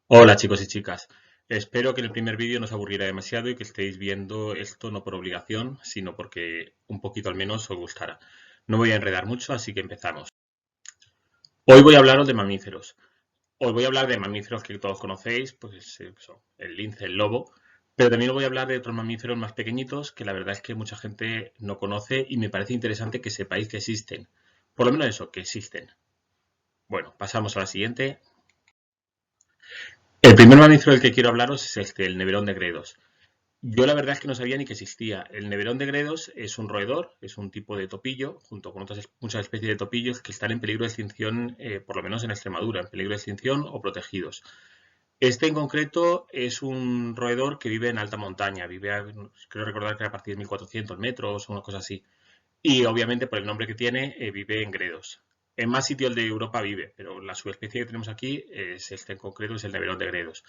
Hola chicos y chicas, espero que en el primer vídeo no os aburriera demasiado y que estéis viendo esto no por obligación, sino porque un poquito al menos os gustará. No voy a enredar mucho, así que empezamos. Hoy voy a hablaros de mamíferos. Os voy a hablar de mamíferos que todos conocéis, pues son el lince, el lobo, pero también os voy a hablar de otros mamíferos más pequeñitos que la verdad es que mucha gente no conoce y me parece interesante que sepáis que existen. Por lo menos eso, que existen. Bueno, pasamos a la siguiente. El primer mamífero del que quiero hablaros es el neverón de Gredos. Yo la verdad es que no sabía ni que existía. El neverón de Gredos es un roedor, es un tipo de topillo, junto con otras muchas especies de topillos que están en peligro de extinción, por lo menos en Extremadura, en peligro de extinción o protegidos. Este en concreto es un roedor que vive en alta montaña, creo recordar que a partir de 1400 metros o una cosa así. Y obviamente por el nombre que tiene, vive en Gredos. En más sitios de Europa vive, pero la subespecie que tenemos aquí es este en concreto, es el neverón de Gredos.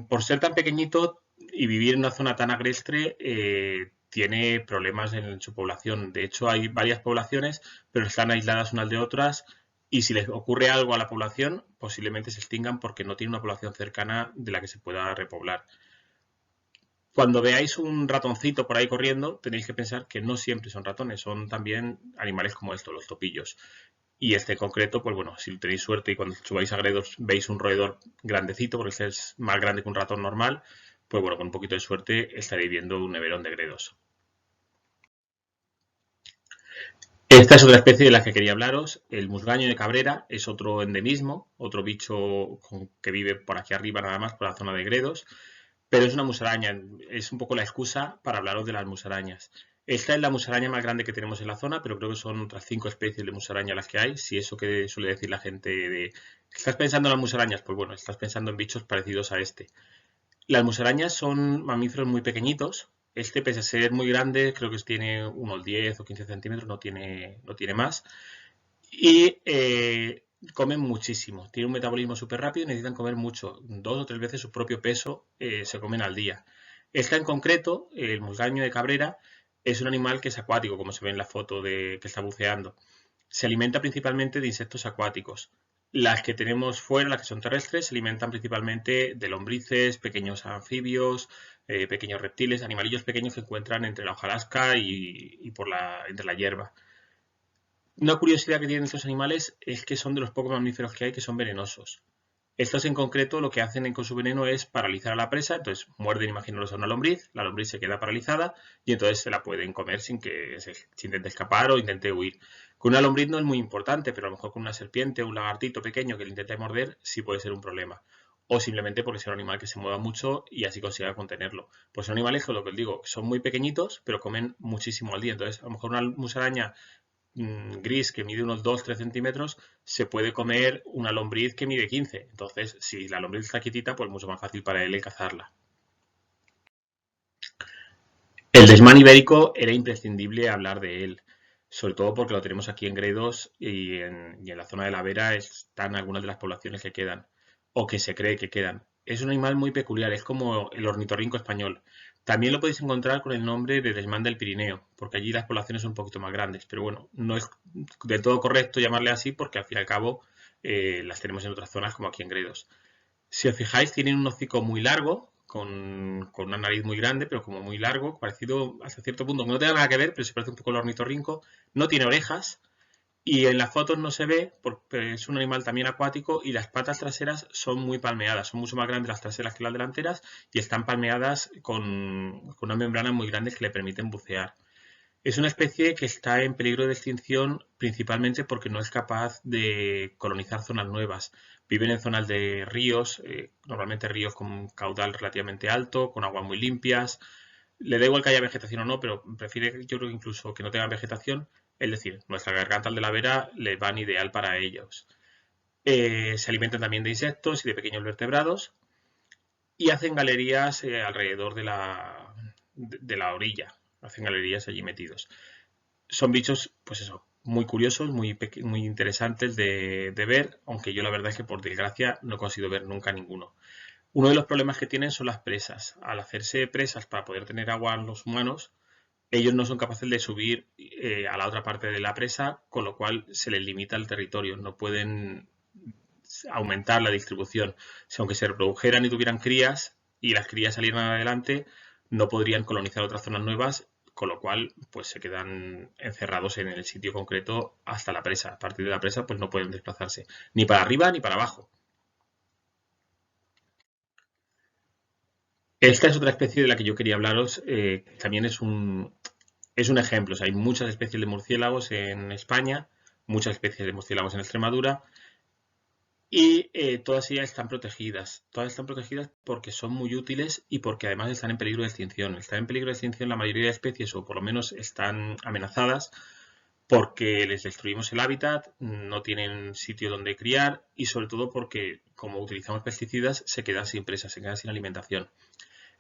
Por ser tan pequeñito y vivir en una zona tan agreste, tiene problemas en su población. De hecho, hay varias poblaciones, pero están aisladas unas de otras. Y si les ocurre algo a la población, posiblemente se extingan porque no tiene una población cercana de la que se pueda repoblar. Cuando veáis un ratoncito por ahí corriendo, tenéis que pensar que no siempre son ratones, son también animales como estos, los topillos. Y este en concreto, pues bueno, si tenéis suerte y cuando subáis a Gredos veis un roedor grandecito, porque este es más grande que un ratón normal, pues bueno, con un poquito de suerte estaréis viendo un neverón de Gredos. Esta es otra especie de la que quería hablaros. El musgaño de Cabrera es otro endemismo, otro bicho que vive por aquí arriba nada más, por la zona de Gredos, pero es una musaraña. Es un poco la excusa para hablaros de las musarañas. Esta es la musaraña más grande que tenemos en la zona, pero creo que son otras 5 especies de musaraña las que hay. Si eso que suele decir la gente de... ¿Estás pensando en las musarañas? Pues bueno, estás pensando en bichos parecidos a este. Las musarañas son mamíferos muy pequeñitos. Este, pese a ser muy grande, creo que tiene unos 10 o 15 centímetros, no tiene más. Y comen muchísimo. Tienen un metabolismo súper rápido y necesitan comer mucho. 2 o 3 veces su propio peso se comen al día. Esta en concreto, el musgaño de Cabrera, es un animal que es acuático, como se ve en la foto de que está buceando. Se alimenta principalmente de insectos acuáticos. Las que tenemos fuera, las que son terrestres, se alimentan principalmente de lombrices, pequeños anfibios, pequeños reptiles, animalillos pequeños que encuentran entre la hojarasca y entre la hierba. Una curiosidad que tienen estos animales es que son de los pocos mamíferos que hay que son venenosos. Estos en concreto lo que hacen con su veneno es paralizar a la presa, entonces muerden, imaginaros, a una lombriz, la lombriz se queda paralizada y entonces se la pueden comer sin que se intente escapar o intente huir. Con una lombriz no es muy importante, pero a lo mejor con una serpiente o un lagartito pequeño que le intente morder sí puede ser un problema. O simplemente porque sea un animal que se mueva mucho y así consiga contenerlo. Pues son animales que lo que os digo, son muy pequeñitos, pero comen muchísimo al día. Entonces, a lo mejor una musaraña gris que mide unos 2 o 3 centímetros, se puede comer una lombriz que mide 15. Entonces, si la lombriz está quietita, pues mucho más fácil para él cazarla. El desmán ibérico era imprescindible hablar de él, sobre todo porque lo tenemos aquí en Gredos y en la zona de la Vera están algunas de las poblaciones que quedan, o que se cree que quedan. Es un animal muy peculiar, es como el ornitorrinco español. También lo podéis encontrar con el nombre de desmán del Pirineo, porque allí las poblaciones son un poquito más grandes, pero bueno, no es del todo correcto llamarle así porque al fin y al cabo las tenemos en otras zonas como aquí en Gredos. Si os fijáis, tienen un hocico muy largo, con una nariz muy grande, pero como muy largo, parecido hasta cierto punto, que no tiene nada que ver, pero se parece un poco al ornitorrinco. No tiene orejas y en las fotos no se ve porque es un animal también acuático y las patas traseras son muy palmeadas, son mucho más grandes las traseras que las delanteras y están palmeadas con una membrana muy grande que le permiten bucear. Es una especie que está en peligro de extinción principalmente porque no es capaz de colonizar zonas nuevas. Viven en zonas de ríos, normalmente ríos con un caudal relativamente alto, con aguas muy limpias. Le da igual que haya vegetación o no, pero prefiere, yo creo que incluso que no tengan vegetación. Es decir, nuestras gargantas de la vera les van ideal para ellos. Se alimentan también de insectos y de pequeños vertebrados y hacen galerías alrededor de la orilla. Hacen galerías allí metidos. Son bichos, pues eso, muy curiosos, muy interesantes de ver, aunque yo la verdad es que por desgracia no he conseguido ver nunca ninguno. Uno de los problemas que tienen son las presas. Al hacerse presas para poder tener agua los humanos, ellos no son capaces de subir a la otra parte de la presa, con lo cual se les limita el territorio. No pueden aumentar la distribución. Si aunque se reprodujeran y tuvieran crías y las crías salieran adelante, no podrían colonizar otras zonas nuevas, con lo cual pues se quedan encerrados en el sitio concreto hasta la presa. A partir de la presa pues no pueden desplazarse ni para arriba ni para abajo. Esta es otra especie de la que yo quería hablaros, también es un ejemplo. O sea, hay muchas especies de murciélagos en España, muchas especies de murciélagos en Extremadura, y todas ellas están protegidas. Todas están protegidas porque son muy útiles y porque además están en peligro de extinción. Están en peligro de extinción la mayoría de especies, o por lo menos están amenazadas, porque les destruimos el hábitat, no tienen sitio donde criar y sobre todo porque, como utilizamos pesticidas, se quedan sin presa, se quedan sin alimentación.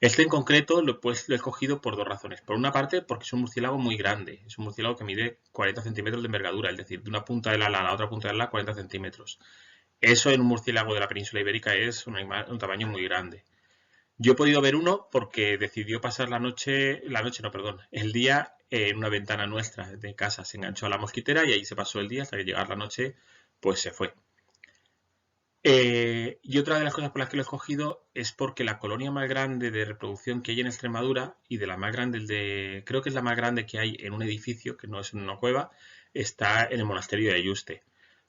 Este en concreto lo he escogido por dos razones. Por una parte, porque es un murciélago muy grande. Es un murciélago que mide 40 centímetros de envergadura, es decir, de una punta del ala a la otra punta del ala 40 centímetros. Eso en un murciélago de la península ibérica es un tamaño muy grande. Yo he podido ver uno porque decidió pasar el día en una ventana nuestra de casa. Se enganchó a la mosquitera y ahí se pasó el día hasta que llegara la noche, pues se fue. Y otra de las cosas por las que lo he escogido es porque la colonia más grande de reproducción que hay en Extremadura y de la más grande, creo que es la más grande que hay en un edificio, que no es en una cueva, está en el monasterio de Ayuste,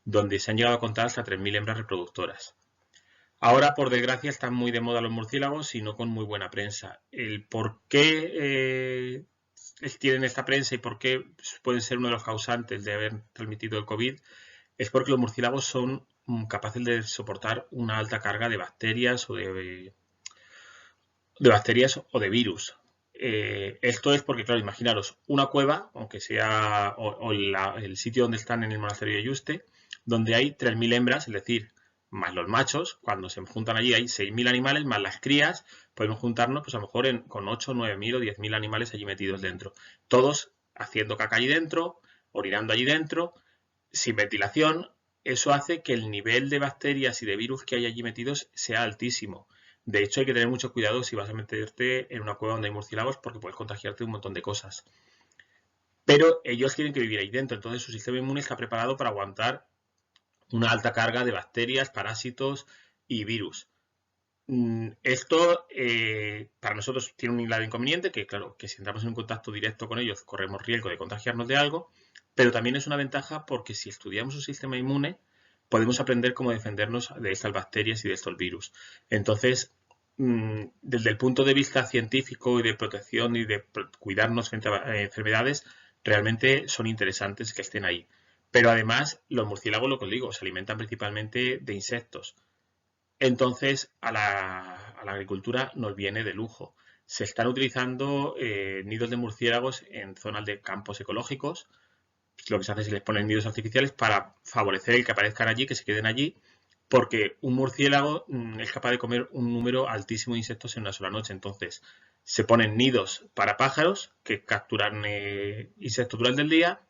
donde se han llegado a contar hasta 3.000 hembras reproductoras. Ahora, por desgracia, están muy de moda los murciélagos y no con muy buena prensa. El por qué tienen esta prensa y por qué pueden ser uno de los causantes de haber transmitido el COVID es porque los murciélagos son capaces de soportar una alta carga de bacterias o de virus. Esto es porque, claro, imaginaros una cueva, aunque sea el sitio donde están en el monasterio de Yuste, donde hay 3.000 hembras, es decir, más los machos, cuando se juntan allí hay 6.000 animales, más las crías, podemos juntarnos pues a lo mejor con 8, 9.000 o 10.000 animales allí metidos dentro. Todos haciendo caca allí dentro, orinando allí dentro, sin ventilación. Eso hace que el nivel de bacterias y de virus que hay allí metidos sea altísimo. De hecho, hay que tener mucho cuidado si vas a meterte en una cueva donde hay murciélagos porque puedes contagiarte un montón de cosas. Pero ellos tienen que vivir ahí dentro, entonces su sistema inmune está preparado para aguantar una alta carga de bacterias, parásitos y virus. Esto para nosotros tiene un lado inconveniente, que claro, que si entramos en un contacto directo con ellos corremos riesgo de contagiarnos de algo, pero también es una ventaja porque si estudiamos un sistema inmune podemos aprender cómo defendernos de estas bacterias y de estos virus. Entonces, desde el punto de vista científico y de protección y de cuidarnos frente a enfermedades, realmente son interesantes que estén ahí. Pero además, los murciélagos, lo que os digo, se alimentan principalmente de insectos. Entonces, a la agricultura nos viene de lujo. Se están utilizando nidos de murciélagos en zonas de campos ecológicos. Lo que se hace es que les ponen nidos artificiales para favorecer el que aparezcan allí, que se queden allí, porque un murciélago es capaz de comer un número altísimo de insectos en una sola noche. Entonces, se ponen nidos para pájaros que capturan insectos durante el día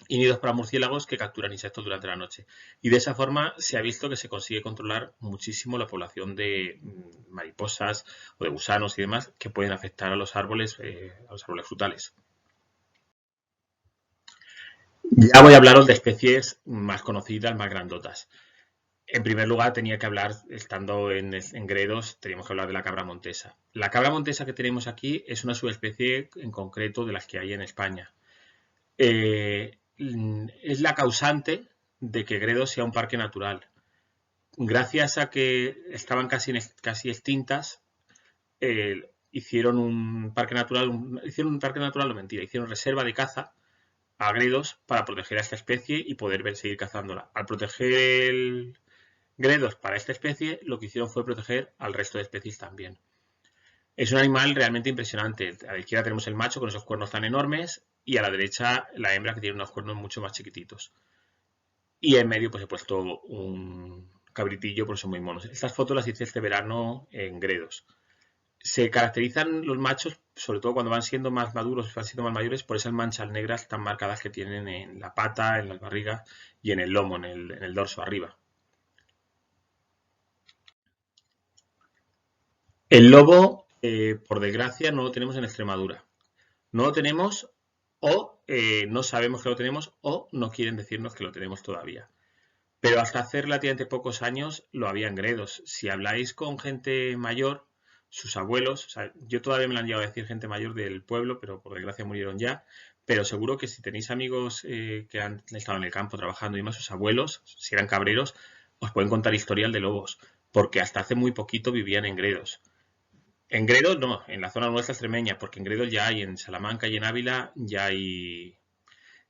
y nidos para murciélagos que capturan insectos durante la noche. Y de esa forma se ha visto que se consigue controlar muchísimo la población de mariposas o de gusanos y demás que pueden afectar a los árboles frutales. Ya voy a hablaros de especies más conocidas, más grandotas. En primer lugar, tenía que hablar, estando en Gredos, teníamos que hablar de la cabra montesa. La cabra montesa que tenemos aquí es una subespecie en concreto de las que hay en España. Es la causante de que Gredos sea un parque natural. Gracias a que estaban casi extintas, hicieron un parque natural, no mentira, hicieron reserva de caza a Gredos para proteger a esta especie y poder seguir cazándola. Al proteger Gredos para esta especie, lo que hicieron fue proteger al resto de especies también. Es un animal realmente impresionante. A la izquierda tenemos el macho con esos cuernos tan enormes y a la derecha la hembra que tiene unos cuernos mucho más chiquititos. Y en medio pues he puesto un cabritillo porque son muy monos. Estas fotos las hice este verano en Gredos. Se caracterizan los machos, sobre todo cuando van siendo más maduros, van siendo más mayores, por esas manchas negras tan marcadas que tienen en la pata, en las barrigas y en el lomo, en el dorso arriba. El lobo, por desgracia, no lo tenemos en Extremadura. No lo tenemos o no sabemos que lo tenemos o no quieren decirnos que lo tenemos todavía. Pero hasta hace relativamente pocos años lo había en Gredos. Si habláis con gente mayor, sus abuelos, o sea, yo todavía me lo han llegado a decir gente mayor del pueblo, pero por desgracia murieron ya, pero seguro que si tenéis amigos que han estado en el campo trabajando y más, sus abuelos, si eran cabreros, os pueden contar historial de lobos, porque hasta hace muy poquito vivían en Gredos. En Gredos no, en la zona nuestra extremeña, porque en Gredos ya hay, en Salamanca y en Ávila ya hay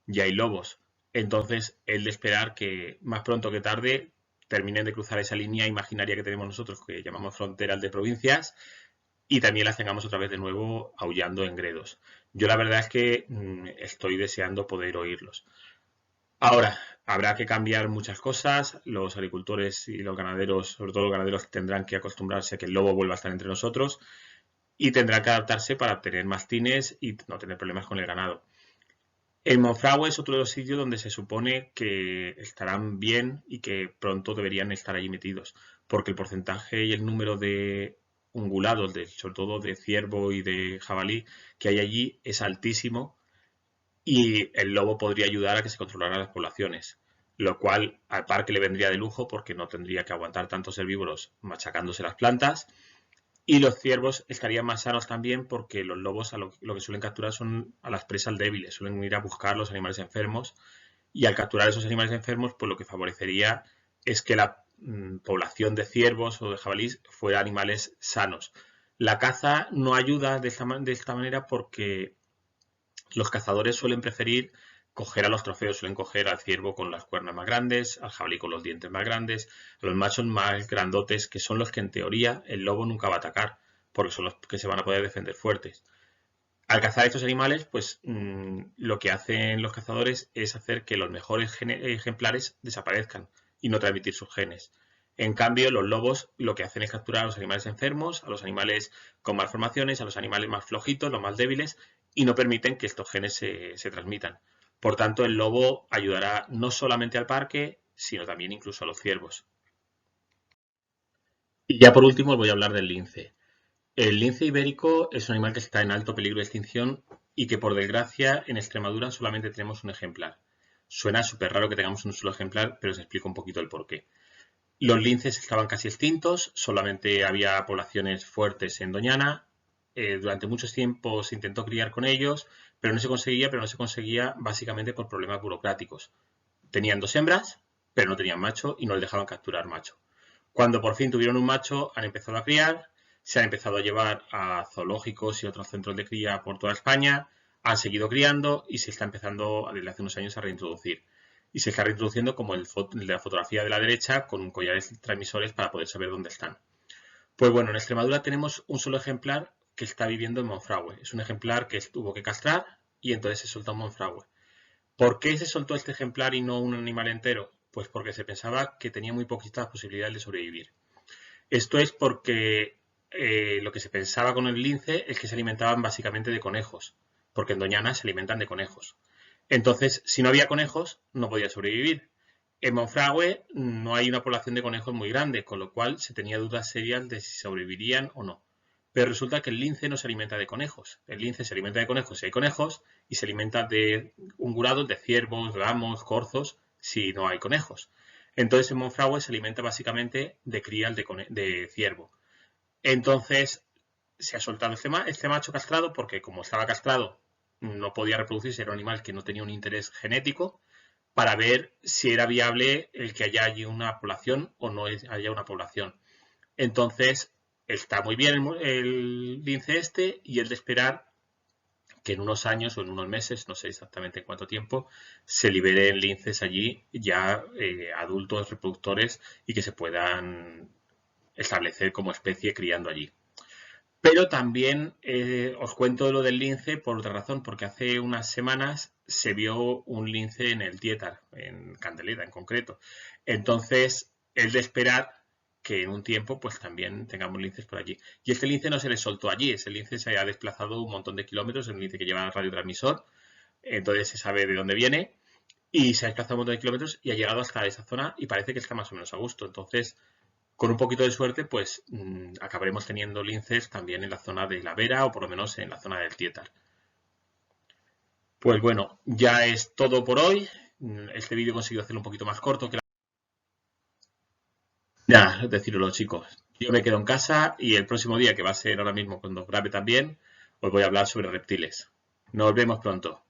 lobos. Entonces, el de esperar que más pronto que tarde terminen de cruzar esa línea imaginaria que tenemos nosotros, que llamamos fronteras de provincias, y también las tengamos otra vez de nuevo aullando en gredos. Yo la verdad es que estoy deseando poder oírlos. Ahora, habrá que cambiar muchas cosas. Los agricultores y los ganaderos, sobre todo los ganaderos, tendrán que acostumbrarse a que el lobo vuelva a estar entre nosotros y tendrán que adaptarse para obtener mastines y no tener problemas con el ganado. El Monfragüe es otro de los sitios donde se supone que estarán bien y que pronto deberían estar allí metidos, porque el porcentaje y el número de ungulados, sobre todo de ciervo y de jabalí, que hay allí es altísimo y el lobo podría ayudar a que se controlaran las poblaciones, lo cual al parque le vendría de lujo porque no tendría que aguantar tantos herbívoros machacándose las plantas y los ciervos estarían más sanos también porque los lobos lo que suelen capturar son a las presas débiles, suelen ir a buscar los animales enfermos y al capturar esos animales enfermos, pues lo que favorecería es que la población de ciervos o de jabalís fuera animales sanos. La caza no ayuda de esta manera porque los cazadores suelen preferir coger a los trofeos, suelen coger al ciervo con las cuernas más grandes, al jabalí con los dientes más grandes, a los machos más grandotes, que son los que en teoría el lobo nunca va a atacar, porque son los que se van a poder defender fuertes. Al cazar estos animales, pues lo que hacen los cazadores es hacer que los mejores ejemplares desaparezcan y no transmitir sus genes. En cambio, los lobos lo que hacen es capturar a los animales enfermos, a los animales con malformaciones, a los animales más flojitos, los más débiles, y no permiten que estos genes se transmitan. Por tanto, el lobo ayudará no solamente al parque, sino también incluso a los ciervos. Y ya por último os voy a hablar del lince. El lince ibérico es un animal que está en alto peligro de extinción y que por desgracia en Extremadura solamente tenemos un ejemplar. Suena súper raro que tengamos un solo ejemplar, pero os explico un poquito el porqué. Los linces estaban casi extintos, solamente había poblaciones fuertes en Doñana. Durante mucho tiempo se intentó criar con ellos, pero no se conseguía básicamente por problemas burocráticos. Tenían dos hembras, pero no tenían macho y no les dejaban capturar macho. Cuando por fin tuvieron un macho, han empezado a criar, se han empezado a llevar a zoológicos y otros centros de cría por toda España, han seguido criando y se está empezando desde hace unos años a reintroducir. Y se está reintroduciendo como el de la fotografía de la derecha con collares transmisores para poder saber dónde están. Pues bueno, en Extremadura tenemos un solo ejemplar que está viviendo en Monfragüe. Es un ejemplar que tuvo que castrar y entonces se soltó en Monfragüe. ¿Por qué se soltó este ejemplar y no un animal entero? Pues porque se pensaba que tenía muy poquitas posibilidades de sobrevivir. Esto es porque lo que se pensaba con el lince es que se alimentaban básicamente de conejos, porque en Doñana se alimentan de conejos. Entonces, si no había conejos, no podía sobrevivir. En Monfragüe no hay una población de conejos muy grande, con lo cual se tenía dudas serias de si sobrevivirían o no. Pero resulta que el lince no se alimenta de conejos. El lince se alimenta de conejos si hay conejos y se alimenta de ungulados, de ciervos, gamos, corzos, si no hay conejos. Entonces en Monfragüe se alimenta básicamente de crías de ciervo. Entonces se ha soltado este macho castrado porque como estaba castrado no podía reproducirse, era un animal que no tenía un interés genético para ver si era viable el que haya allí una población o no haya una población. Entonces está muy bien el lince este y es de esperar que en unos años o en unos meses, no sé exactamente en cuánto tiempo, se liberen linces allí ya adultos reproductores y que se puedan establecer como especie criando allí. Pero también os cuento lo del lince por otra razón, porque hace unas semanas se vio un lince en el Tietar, en Candeleda en concreto. Entonces, es de esperar que en un tiempo pues también tengamos linces por allí. Y este lince no se le soltó allí, ese lince se ha desplazado un montón de kilómetros, es un lince que lleva radiotransmisor, entonces se sabe de dónde viene, y se ha desplazado un montón de kilómetros y ha llegado hasta esa zona y parece que está más o menos a gusto. Entonces, con un poquito de suerte, pues acabaremos teniendo linces también en la zona de la Vera o por lo menos en la zona del Tietar. Pues bueno, ya es todo por hoy. Este vídeo he conseguido hacerlo un poquito más corto que Nada, decirlo chicos. Yo me quedo en casa y el próximo día, que va a ser ahora mismo cuando grabe también, os voy a hablar sobre reptiles. Nos vemos pronto.